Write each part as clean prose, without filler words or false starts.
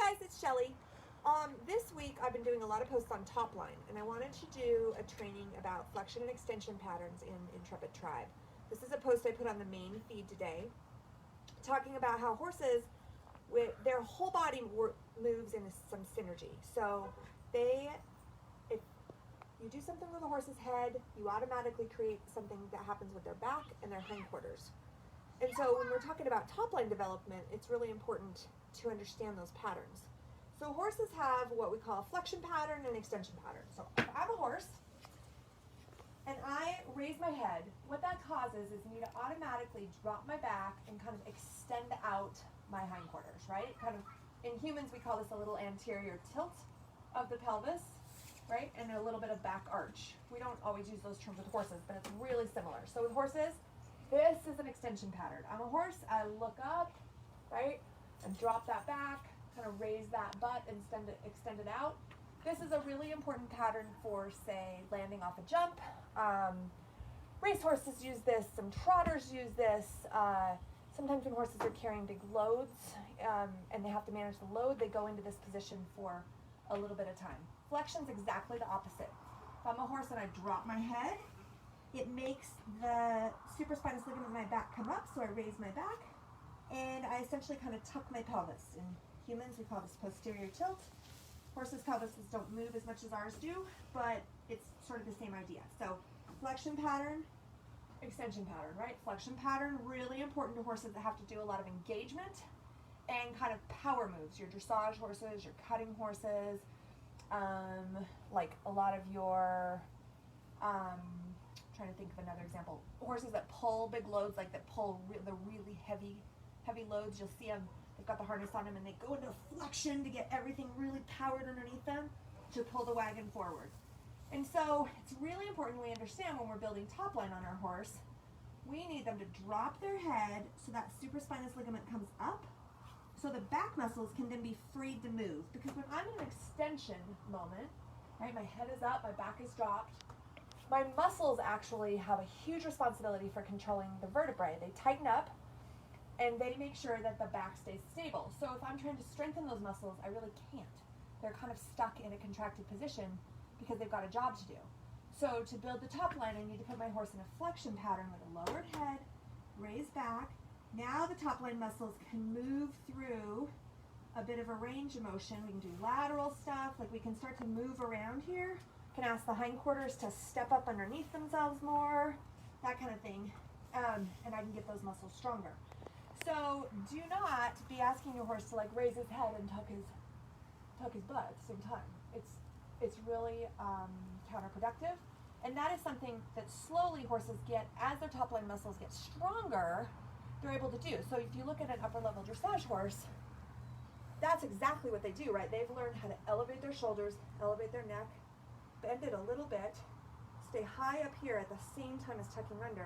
guys, it's Shelly. This week I've been doing a lot of posts on topline, and I wanted to do a training about flexion and extension patterns in Intrepid Tribe. This is a post I put on the main feed today, talking about how horses, with their whole body moves in some synergy. So if you do something with a horse's head, you automatically create something that happens with their back and their hindquarters. And so when we're talking about top-line development, it's really important to understand those patterns. So horses have what we call a flexion pattern and extension pattern. So if I'm a horse and I raise my head, what that causes is me to automatically drop my back and kind of extend out my hindquarters, right? Kind of, in humans, we call this a little anterior tilt of the pelvis, right? And a little bit of back arch. We don't always use those terms with horses, but it's really similar. So with horses, this is an extension pattern. I'm a horse, I look up, right? And drop that back, kind of raise that butt and extend it out. This is a really important pattern for, say, landing off a jump. Race horses use this, some trotters use this. Sometimes when horses are carrying big loads and they have to manage the load, they go into this position for a little bit of time. Flexion's exactly the opposite. If I'm a horse and I drop my head, it makes the supraspinous ligament in my back come up, so I raise my back, and I essentially kind of tuck my pelvis. In humans, we call this posterior tilt. Horses' pelvises don't move as much as ours do, but it's sort of the same idea. So flexion pattern, extension pattern, right? Flexion pattern, really important to horses that have to do a lot of engagement and kind of power moves. Your dressage horses, your cutting horses, like a lot of your, trying to think of another example, horses that pull big loads, like that pull the really heavy loads. You'll see them, they've got the harness on them and they go into flexion to get everything really powered underneath them to pull the wagon forward. And so it's really important we understand when we're building top line on our horse, we need them to drop their head so that supraspinous ligament comes up, so the back muscles can then be freed to move. Because when I'm in an extension moment, right, my head is up, my back is dropped, my muscles actually have a huge responsibility for controlling the vertebrae. They tighten up and they make sure that the back stays stable. So if I'm trying to strengthen those muscles, I really can't. They're kind of stuck in a contracted position because they've got a job to do. So to build the top line, I need to put my horse in a flexion pattern with a lowered head, raised back. Now the top line muscles can move through a bit of a range of motion. We can do lateral stuff, like we can start to move around here. Can ask the hindquarters to step up underneath themselves more, that kind of thing, and I can get those muscles stronger. So do not be asking your horse to like raise his head and tuck his butt at the same time. It's really counterproductive, and that is something that slowly horses get, as their top line muscles get stronger, they're able to do. So if you look at an upper level dressage horse, that's exactly what they do, right? They've learned how to elevate their shoulders, elevate their neck, bend it a little bit, stay high up here at the same time as tucking under.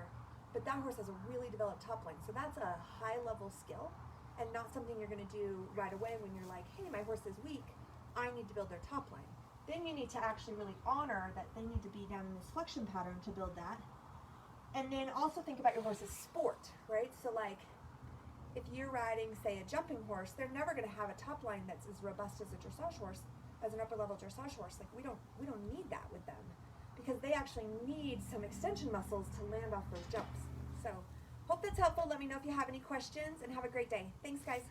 But that horse has a really developed top line. So that's a high level skill and not something you're going to do right away when you're like, hey, my horse is weak, I need to build their top line. Then you need to actually really honor that they need to be down in this flexion pattern to build that. And then also think about your horse's sport, right? So like if you're riding, say, a jumping horse, they're never going to have a top line that's as robust as a dressage horse, as an upper level dressage horse. Like we don't need that with them, because they actually need some extension muscles to land off those jumps. So hope that's helpful. Let me know if you have any questions, and have a great day. Thanks, guys.